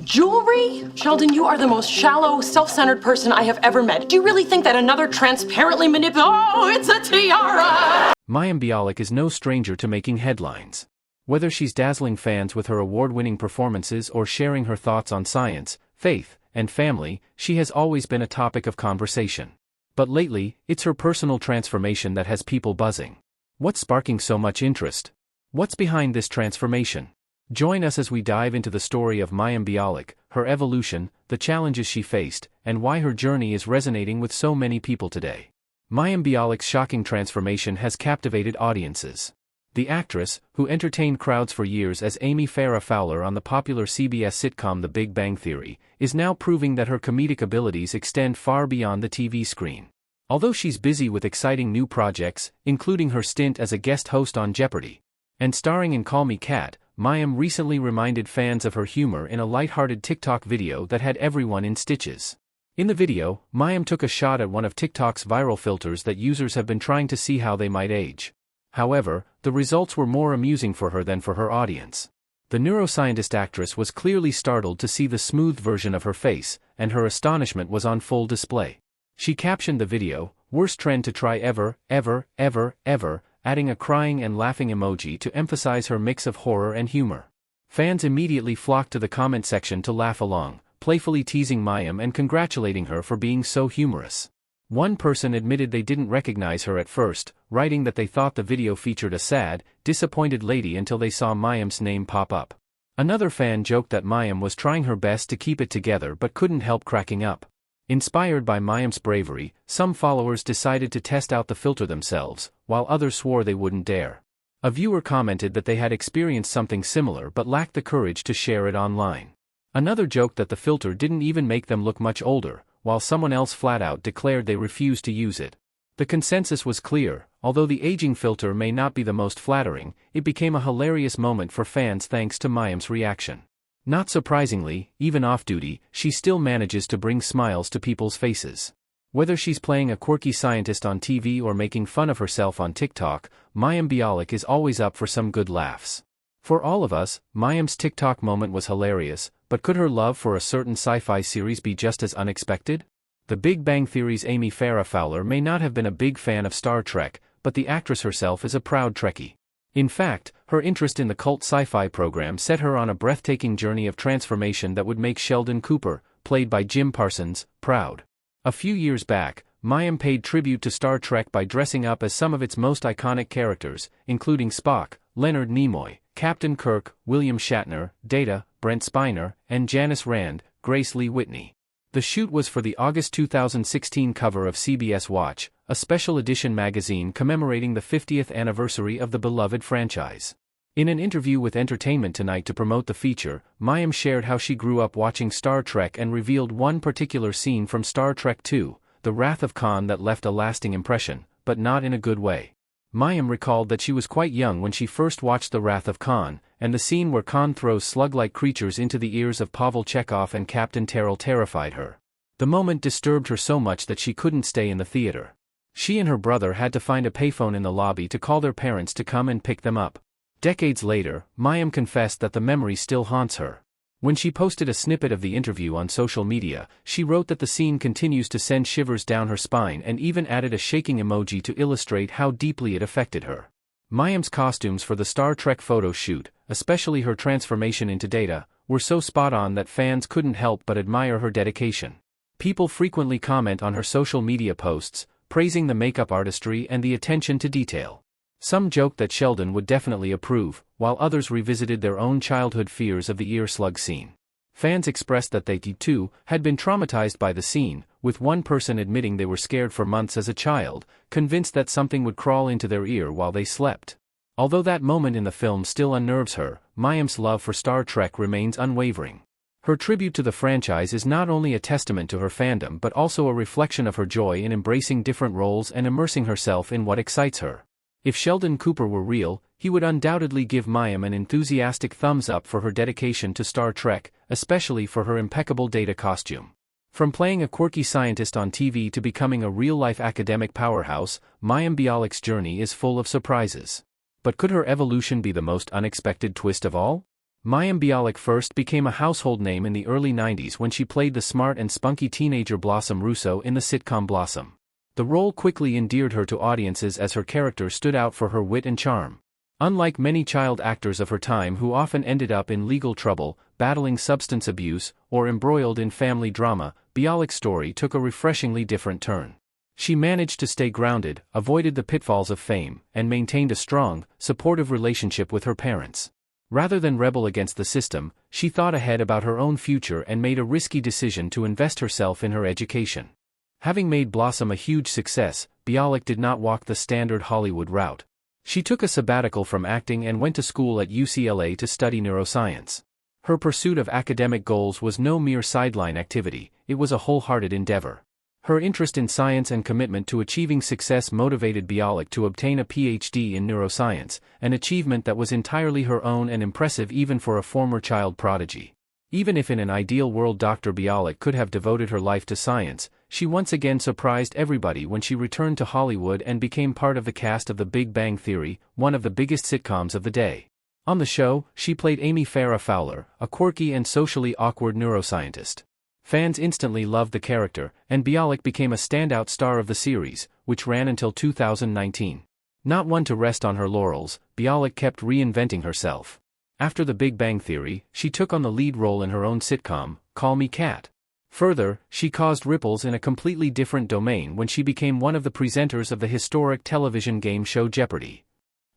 Jewelry? Sheldon, you are the most shallow, self-centered person I have ever met. Do you really think that another transparently Oh, it's a tiara! Mayim Bialik is no stranger to making headlines. Whether she's dazzling fans with her award-winning performances or sharing her thoughts on science, faith, and family, she has always been a topic of conversation. But lately, it's her personal transformation that has people buzzing. What's sparking so much interest? What's behind this transformation? Join us as we dive into the story of Mayim Bialik, her evolution, the challenges she faced, and why her journey is resonating with so many people today. Mayim Bialik's shocking transformation has captivated audiences. The actress, who entertained crowds for years as Amy Farrah Fowler on the popular CBS sitcom The Big Bang Theory, is now proving that her comedic abilities extend far beyond the TV screen. Although she's busy with exciting new projects, including her stint as a guest host on Jeopardy! And starring in Call Me Kat, Mayim recently reminded fans of her humor in a lighthearted TikTok video that had everyone in stitches. In the video, Mayim took a shot at one of TikTok's viral filters that users have been trying to see how they might age. However, the results were more amusing for her than for her audience. The neuroscientist actress was clearly startled to see the smooth version of her face, and her astonishment was on full display. She captioned the video, "Worst trend to try ever, ever, ever, ever," adding a crying and laughing emoji to emphasize her mix of horror and humor. Fans immediately flocked to the comment section to laugh along, playfully teasing Mayim and congratulating her for being so humorous. One person admitted they didn't recognize her at first, writing that they thought the video featured a sad, disappointed lady until they saw Mayim's name pop up. Another fan joked that Mayim was trying her best to keep it together but couldn't help cracking up. Inspired by Mayim's bravery, some followers decided to test out the filter themselves, while others swore they wouldn't dare. A viewer commented that they had experienced something similar but lacked the courage to share it online. Another joked that the filter didn't even make them look much older, while someone else flat out declared they refused to use it. The consensus was clear: although the aging filter may not be the most flattering, it became a hilarious moment for fans thanks to Mayim's reaction. Not surprisingly, even off-duty, she still manages to bring smiles to people's faces. Whether she's playing a quirky scientist on TV or making fun of herself on TikTok, Mayim Bialik is always up for some good laughs. For all of us, Mayim's TikTok moment was hilarious, but could her love for a certain sci-fi series be just as unexpected? The Big Bang Theory's Amy Farrah Fowler may not have been a big fan of Star Trek, but the actress herself is a proud Trekkie. In fact, her interest in the cult sci-fi program set her on a breathtaking journey of transformation that would make Sheldon Cooper, played by Jim Parsons, proud. A few years back, Mayim paid tribute to Star Trek by dressing up as some of its most iconic characters, including Spock, Leonard Nimoy, Captain Kirk, William Shatner, Data, Brent Spiner, and Janice Rand, Grace Lee Whitney. The shoot was for the August 2016 cover of CBS Watch, a special edition magazine commemorating the 50th anniversary of the beloved franchise. In an interview with Entertainment Tonight to promote the feature, Mayim shared how she grew up watching Star Trek and revealed one particular scene from Star Trek II, The Wrath of Khan, that left a lasting impression, but not in a good way. Mayim recalled that she was quite young when she first watched The Wrath of Khan, and the scene where Khan throws slug-like creatures into the ears of Pavel Chekhov and Captain Terrell terrified her. The moment disturbed her so much that she couldn't stay in the theater. She and her brother had to find a payphone in the lobby to call their parents to come and pick them up. Decades later, Mayim confessed that the memory still haunts her. When she posted a snippet of the interview on social media, she wrote that the scene continues to send shivers down her spine and even added a shaking emoji to illustrate how deeply it affected her. Mayim's costumes for the Star Trek photo shoot, especially her transformation into Data, were so spot on that fans couldn't help but admire her dedication. People frequently comment on her social media posts, praising the makeup artistry and the attention to detail. Some joked that Sheldon would definitely approve, while others revisited their own childhood fears of the ear slug scene. Fans expressed that they, too, had been traumatized by the scene, with one person admitting they were scared for months as a child, convinced that something would crawl into their ear while they slept. Although that moment in the film still unnerves her, Mayim's love for Star Trek remains unwavering. Her tribute to the franchise is not only a testament to her fandom but also a reflection of her joy in embracing different roles and immersing herself in what excites her. If Sheldon Cooper were real, he would undoubtedly give Mayim an enthusiastic thumbs up for her dedication to Star Trek, especially for her impeccable Data costume. From playing a quirky scientist on TV to becoming a real-life academic powerhouse, Mayim Bialik's journey is full of surprises. But could her evolution be the most unexpected twist of all? Mayim Bialik first became a household name in the early 90s when she played the smart and spunky teenager Blossom Russo in the sitcom Blossom. The role quickly endeared her to audiences as her character stood out for her wit and charm. Unlike many child actors of her time who often ended up in legal trouble, battling substance abuse, or embroiled in family drama, Bialik's story took a refreshingly different turn. She managed to stay grounded, avoided the pitfalls of fame, and maintained a strong, supportive relationship with her parents. Rather than rebel against the system, she thought ahead about her own future and made a risky decision to invest herself in her education. Having made Blossom a huge success, Bialik did not walk the standard Hollywood route. She took a sabbatical from acting and went to school at UCLA to study neuroscience. Her pursuit of academic goals was no mere sideline activity, it was a wholehearted endeavor. Her interest in science and commitment to achieving success motivated Bialik to obtain a PhD in neuroscience, an achievement that was entirely her own and impressive even for a former child prodigy. Even if in an ideal world Dr. Bialik could have devoted her life to science, she once again surprised everybody when she returned to Hollywood and became part of the cast of The Big Bang Theory, one of the biggest sitcoms of the day. On the show, she played Amy Farrah Fowler, a quirky and socially awkward neuroscientist. Fans instantly loved the character, and Bialik became a standout star of the series, which ran until 2019. Not one to rest on her laurels, Bialik kept reinventing herself. After The Big Bang Theory, she took on the lead role in her own sitcom, Call Me Kat. Further, she caused ripples in a completely different domain when she became one of the presenters of the historic television game show Jeopardy!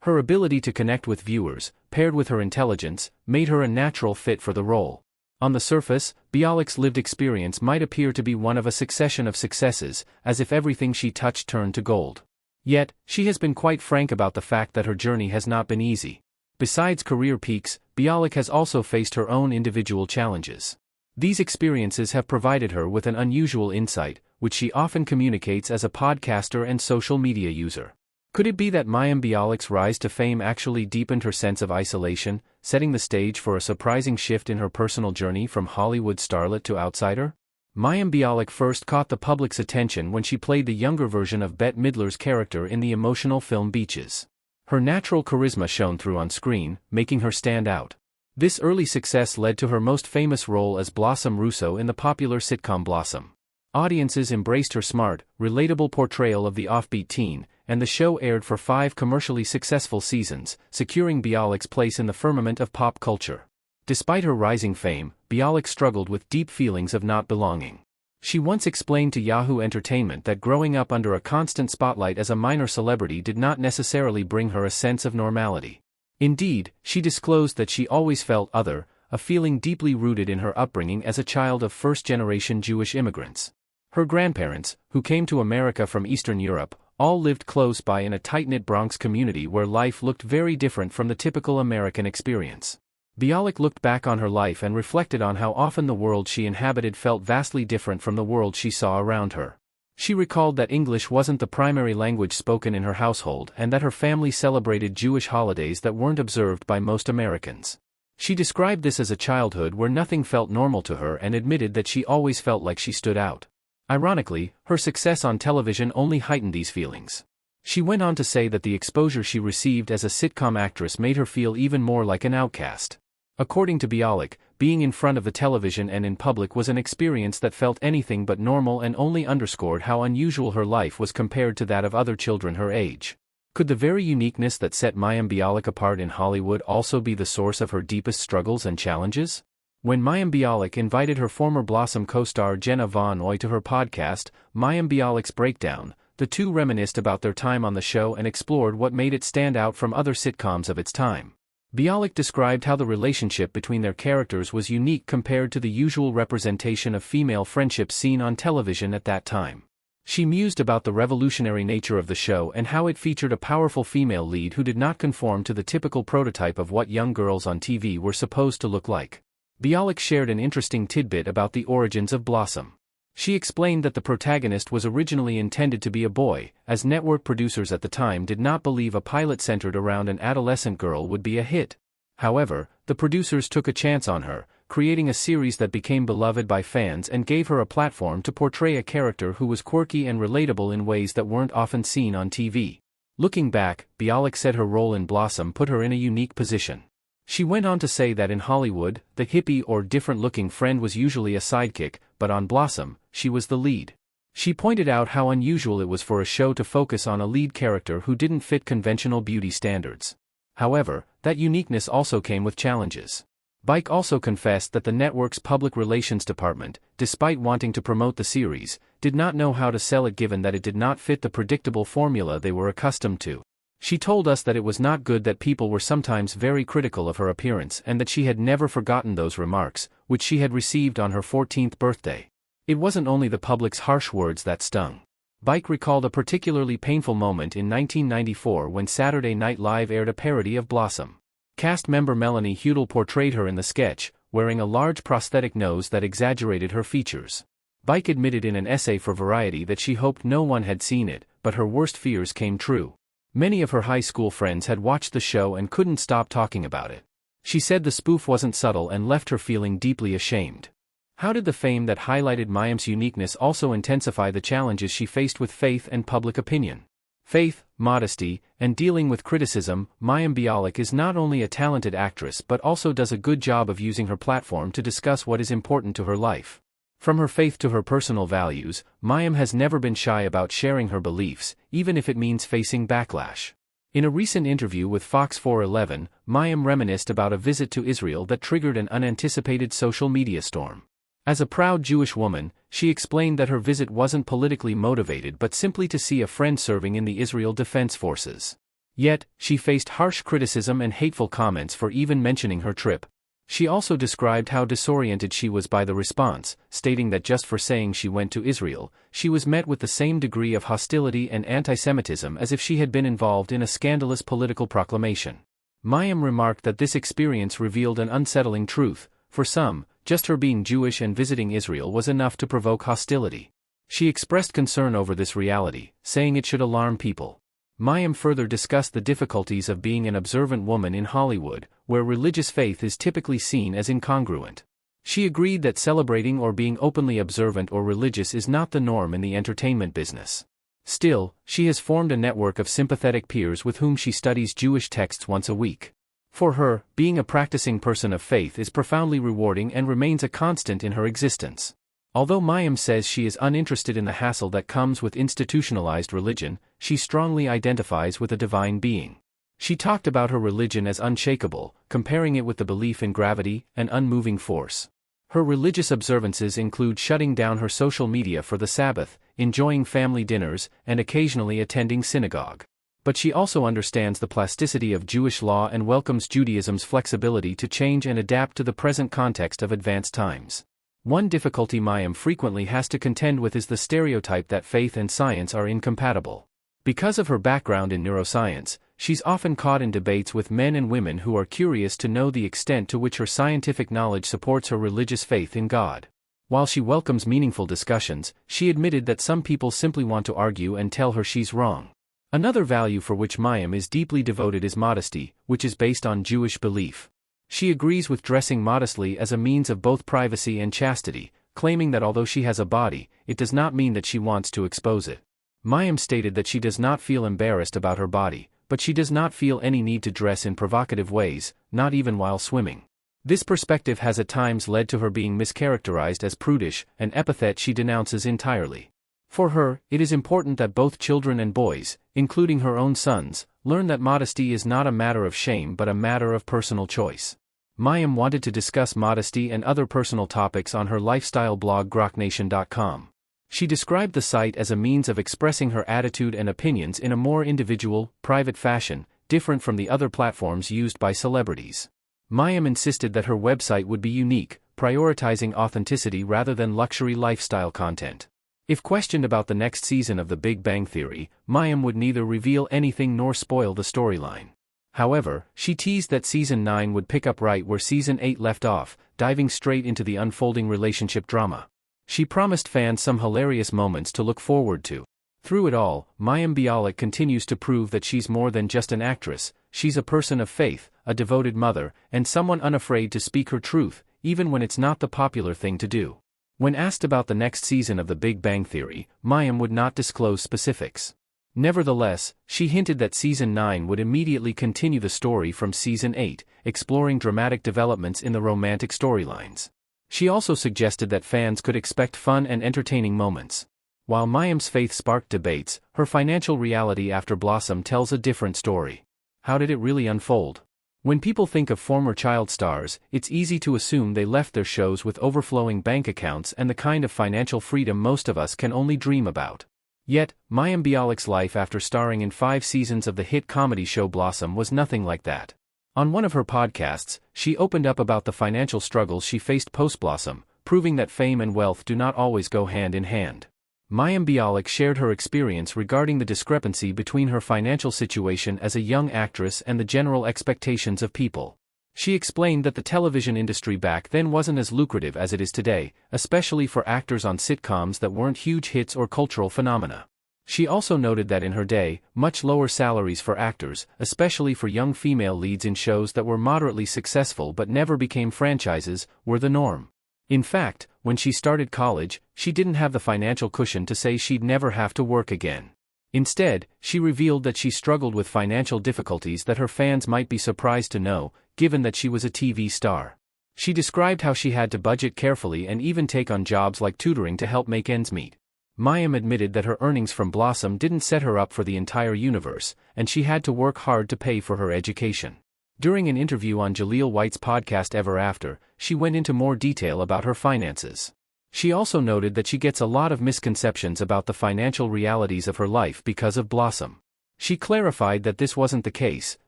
Her ability to connect with viewers, paired with her intelligence, made her a natural fit for the role. On the surface, Bialik's lived experience might appear to be one of a succession of successes, as if everything she touched turned to gold. Yet, she has been quite frank about the fact that her journey has not been easy. Besides career peaks, Bialik has also faced her own individual challenges. These experiences have provided her with an unusual insight, which she often communicates as a podcaster and social media user. Could it be that Mayim Bialik's rise to fame actually deepened her sense of isolation, setting the stage for a surprising shift in her personal journey from Hollywood starlet to outsider? Mayim Bialik first caught the public's attention when she played the younger version of Bette Midler's character in the emotional film Beaches. Her natural charisma shone through on screen, making her stand out. This early success led to her most famous role as Blossom Russo in the popular sitcom Blossom. Audiences embraced her smart, relatable portrayal of the offbeat teen, and the show aired for 5 commercially successful seasons, securing Bialik's place in the firmament of pop culture. Despite her rising fame, Bialik struggled with deep feelings of not belonging. She once explained to Yahoo Entertainment that growing up under a constant spotlight as a minor celebrity did not necessarily bring her a sense of normality. Indeed, she disclosed that she always felt other, a feeling deeply rooted in her upbringing as a child of first-generation Jewish immigrants. Her grandparents, who came to America from Eastern Europe, all lived close by in a tight-knit Bronx community where life looked very different from the typical American experience. Bialik looked back on her life and reflected on how often the world she inhabited felt vastly different from the world she saw around her. She recalled that English wasn't the primary language spoken in her household and that her family celebrated Jewish holidays that weren't observed by most Americans. She described this as a childhood where nothing felt normal to her and admitted that she always felt like she stood out. Ironically, her success on television only heightened these feelings. She went on to say that the exposure she received as a sitcom actress made her feel even more like an outcast. According to Bialik, being in front of the television and in public was an experience that felt anything but normal and only underscored how unusual her life was compared to that of other children her age. Could the very uniqueness that set Mayim Bialik apart in Hollywood also be the source of her deepest struggles and challenges? When Mayim Bialik invited her former Blossom co-star Jenna Von Oy to her podcast, Mayim Bialik's Breakdown, the two reminisced about their time on the show and explored what made it stand out from other sitcoms of its time. Bialik described how the relationship between their characters was unique compared to the usual representation of female friendships seen on television at that time. She mused about the revolutionary nature of the show and how it featured a powerful female lead who did not conform to the typical prototype of what young girls on TV were supposed to look like. Bialik shared an interesting tidbit about the origins of Blossom. She explained that the protagonist was originally intended to be a boy, as network producers at the time did not believe a pilot centered around an adolescent girl would be a hit. However, the producers took a chance on her, creating a series that became beloved by fans and gave her a platform to portray a character who was quirky and relatable in ways that weren't often seen on TV. Looking back, Bialik said her role in Blossom put her in a unique position. She went on to say that in Hollywood, the hippie or different-looking friend was usually a sidekick, but on Blossom, she was the lead. She pointed out how unusual it was for a show to focus on a lead character who didn't fit conventional beauty standards. However, that uniqueness also came with challenges. Bialik also confessed that the network's public relations department, despite wanting to promote the series, did not know how to sell it given that it did not fit the predictable formula they were accustomed to. She told us that it was not good that people were sometimes very critical of her appearance and that she had never forgotten those remarks, which she had received on her 14th birthday. It wasn't only the public's harsh words that stung. Bialik recalled a particularly painful moment in 1994 when Saturday Night Live aired a parody of Blossom. Cast member Melanie Hudel portrayed her in the sketch, wearing a large prosthetic nose that exaggerated her features. Bialik admitted in an essay for Variety that she hoped no one had seen it, but her worst fears came true. Many of her high school friends had watched the show and couldn't stop talking about it. She said the spoof wasn't subtle and left her feeling deeply ashamed. How did the fame that highlighted Mayim's uniqueness also intensify the challenges she faced with faith and public opinion? Faith, modesty, and dealing with criticism. Mayim Bialik is not only a talented actress but also does a good job of using her platform to discuss what is important to her life. From her faith to her personal values, Mayim has never been shy about sharing her beliefs, even if it means facing backlash. In a recent interview with Fox 411, Mayim reminisced about a visit to Israel that triggered an unanticipated social media storm. As a proud Jewish woman, she explained that her visit wasn't politically motivated but simply to see a friend serving in the Israel Defense Forces. Yet, she faced harsh criticism and hateful comments for even mentioning her trip. She also described how disoriented she was by the response, stating that just for saying she went to Israel, she was met with the same degree of hostility and anti-Semitism as if she had been involved in a scandalous political proclamation. Mayim remarked that this experience revealed an unsettling truth. For some, just her being Jewish and visiting Israel was enough to provoke hostility. She expressed concern over this reality, saying it should alarm people. Mayim further discussed the difficulties of being an observant woman in Hollywood, where religious faith is typically seen as incongruent. She agreed that celebrating or being openly observant or religious is not the norm in the entertainment business. Still, she has formed a network of sympathetic peers with whom she studies Jewish texts once a week. For her, being a practicing person of faith is profoundly rewarding and remains a constant in her existence. Although Mayim says she is uninterested in the hassle that comes with institutionalized religion, she strongly identifies with a divine being. She talked about her religion as unshakable, comparing it with the belief in gravity, an unmoving force. Her religious observances include shutting down her social media for the Sabbath, enjoying family dinners, and occasionally attending synagogue. But she also understands the plasticity of Jewish law and welcomes Judaism's flexibility to change and adapt to the present context of advanced times. One difficulty Mayim frequently has to contend with is the stereotype that faith and science are incompatible. Because of her background in neuroscience, she's often caught in debates with men and women who are curious to know the extent to which her scientific knowledge supports her religious faith in God. While she welcomes meaningful discussions, she admitted that some people simply want to argue and tell her she's wrong. Another value for which Mayim is deeply devoted is modesty, which is based on Jewish belief. She agrees with dressing modestly as a means of both privacy and chastity, claiming that although she has a body, it does not mean that she wants to expose it. Mayim stated that she does not feel embarrassed about her body, but she does not feel any need to dress in provocative ways, not even while swimming. This perspective has at times led to her being mischaracterized as prudish, an epithet she denounces entirely. For her, it is important that both children and boys, including her own sons, learn that modesty is not a matter of shame but a matter of personal choice. Mayim wanted to discuss modesty and other personal topics on her lifestyle blog groknation.com. She described the site as a means of expressing her attitude and opinions in a more individual, private fashion, different from the other platforms used by celebrities. Mayim insisted that her website would be unique, prioritizing authenticity rather than luxury lifestyle content. If questioned about the next season of The Big Bang Theory, Mayim would neither reveal anything nor spoil the storyline. However, she teased that Season 9 would pick up right where Season 8 left off, diving straight into the unfolding relationship drama. She promised fans some hilarious moments to look forward to. Through it all, Mayim Bialik continues to prove that she's more than just an actress, she's a person of faith, a devoted mother, and someone unafraid to speak her truth, even when it's not the popular thing to do. When asked about the next season of The Big Bang Theory, Mayim would not disclose specifics. Nevertheless, she hinted that Season 9 would immediately continue the story from Season 8, exploring dramatic developments in the romantic storylines. She also suggested that fans could expect fun and entertaining moments. While Mayim's faith sparked debates, her financial reality after Blossom tells a different story. How did it really unfold? When people think of former child stars, it's easy to assume they left their shows with overflowing bank accounts and the kind of financial freedom most of us can only dream about. Yet, Mayim Bialik's life after starring in 5 seasons of the hit comedy show Blossom was nothing like that. On one of her podcasts, she opened up about the financial struggles she faced post-Blossom, proving that fame and wealth do not always go hand in hand. Mayim Bialik shared her experience regarding the discrepancy between her financial situation as a young actress and the general expectations of people. She explained that the television industry back then wasn't as lucrative as it is today, especially for actors on sitcoms that weren't huge hits or cultural phenomena. She also noted that in her day, much lower salaries for actors, especially for young female leads in shows that were moderately successful but never became franchises, were the norm. In fact, when she started college, she didn't have the financial cushion to say she'd never have to work again. Instead, she revealed that she struggled with financial difficulties that her fans might be surprised to know, given that she was a TV star. She described how she had to budget carefully and even take on jobs like tutoring to help make ends meet. Mayim admitted that her earnings from Blossom didn't set her up for the entire universe, and she had to work hard to pay for her education. During an interview on Jaleel White's podcast Ever After, she went into more detail about her finances. She also noted that she gets a lot of misconceptions about the financial realities of her life because of Blossom. She clarified that this wasn't the case,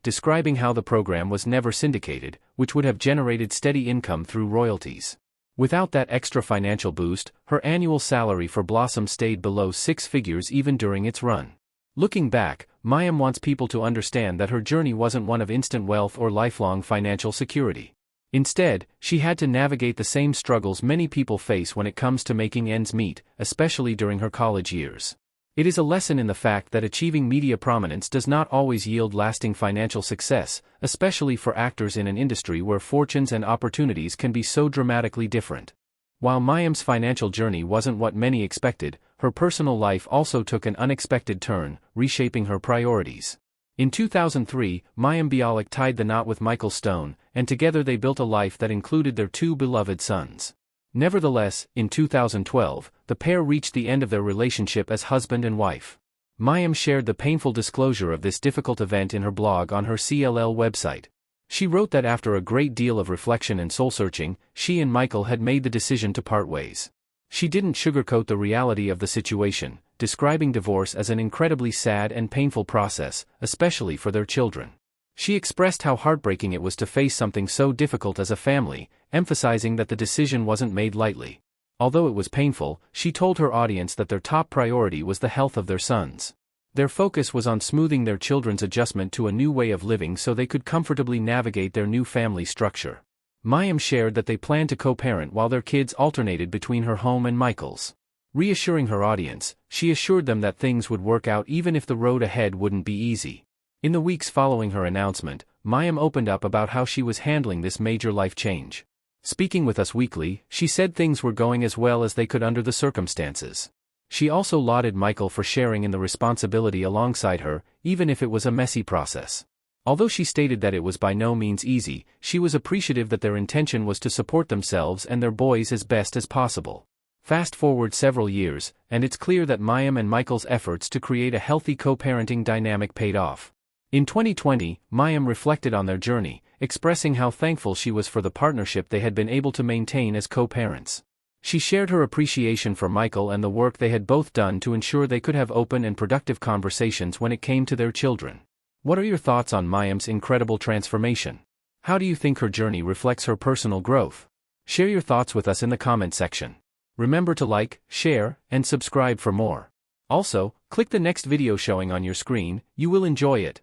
describing how the program was never syndicated, which would have generated steady income through royalties. Without that extra financial boost, her annual salary for Blossom stayed below 6 figures even during its run. Looking back, Mayim wants people to understand that her journey wasn't one of instant wealth or lifelong financial security. Instead, she had to navigate the same struggles many people face when it comes to making ends meet, especially during her college years. It is a lesson in the fact that achieving media prominence does not always yield lasting financial success, especially for actors in an industry where fortunes and opportunities can be so dramatically different. While Mayim's financial journey wasn't what many expected, her personal life also took an unexpected turn, reshaping her priorities. In 2003, Mayim Bialik tied the knot with Michael Stone, and together they built a life that included their 2 beloved sons. Nevertheless, in 2012, the pair reached the end of their relationship as husband and wife. Mayim shared the painful disclosure of this difficult event in her blog on her CLL website. She wrote that after a great deal of reflection and soul-searching, she and Michael had made the decision to part ways. She didn't sugarcoat the reality of the situation, describing divorce as an incredibly sad and painful process, especially for their children. She expressed how heartbreaking it was to face something so difficult as a family, emphasizing that the decision wasn't made lightly. Although it was painful, she told her audience that their top priority was the health of their sons. Their focus was on smoothing their children's adjustment to a new way of living so they could comfortably navigate their new family structure. Mayim shared that they planned to co-parent while their kids alternated between her home and Michael's. Reassuring her audience, she assured them that things would work out even if the road ahead wouldn't be easy. In the weeks following her announcement, Mayim opened up about how she was handling this major life change. Speaking with Us Weekly, she said things were going as well as they could under the circumstances. She also lauded Michael for sharing in the responsibility alongside her, even if it was a messy process. Although she stated that it was by no means easy, she was appreciative that their intention was to support themselves and their boys as best as possible. Fast forward several years, and it's clear that Mayim and Michael's efforts to create a healthy co-parenting dynamic paid off. In 2020, Mayim reflected on their journey, expressing how thankful she was for the partnership they had been able to maintain as co-parents. She shared her appreciation for Michael and the work they had both done to ensure they could have open and productive conversations when it came to their children. What are your thoughts on Mayim's incredible transformation? How do you think her journey reflects her personal growth? Share your thoughts with us in the comment section. Remember to like, share, and subscribe for more. Also, click the next video showing on your screen, you will enjoy it.